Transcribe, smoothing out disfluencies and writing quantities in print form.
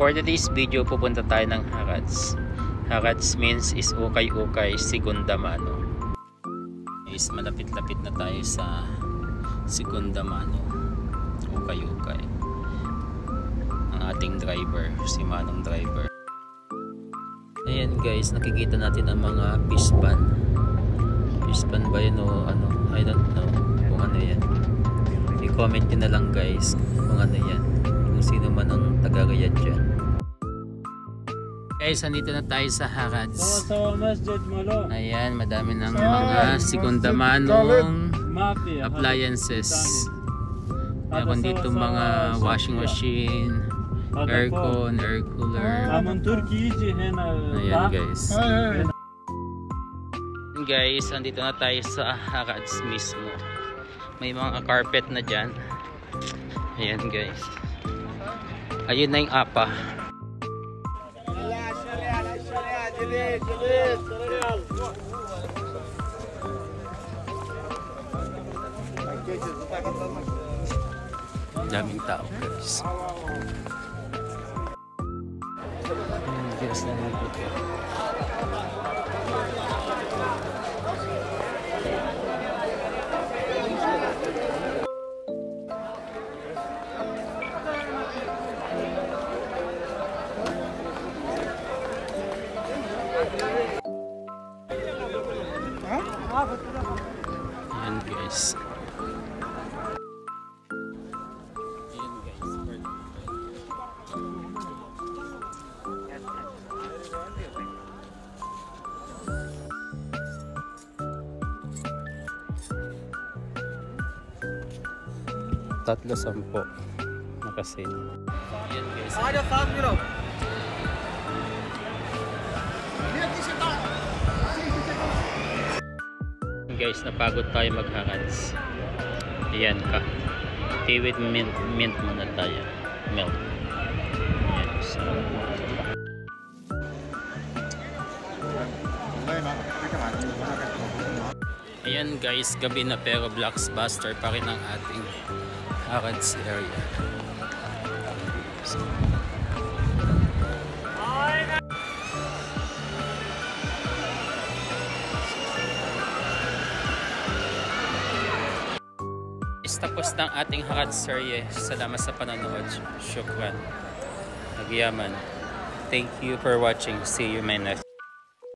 For today's video, pupunta tayo ng Harads. Harads means is ukay-ukay, segunda mano. Is malapit-lapit na tayo sa segunda mano. Ukay-ukay. Ang ating driver, si Manong driver. Ayan guys, nakikita natin ang mga pispan. Pispan ba yun o ano? I don't know kung ano yan. I-comment nyo na lang guys kung ano yan. Kung sino man ang taga-Riyadh dyan. Guys, andito na tayo sa Harads. Ayan, madami ng mga segunda manong appliances. Meron dito mga washing machine, aircon, air cooler. Ayan guys. Guys, andito na tayo sa Harads mismo. May mga carpet na dyan. Ayan guys. Ayun na yung apa. Daming tao guys. Guys, nalipot yan. Ayan guys. Tatlo 10 nakasin. Ayan guys. Guys, napagod tayo mag-Harads. Ayan ka. Okay, with mint muna tayo. Milk. Ayan. So. Ayan guys, gabi na pero blockbuster pa rin ang ating Harads area. So. Tapos ng ating Harads serye. Salamat sa panonood. Shukran. Nagyaman. Thank you for watching. See you in my next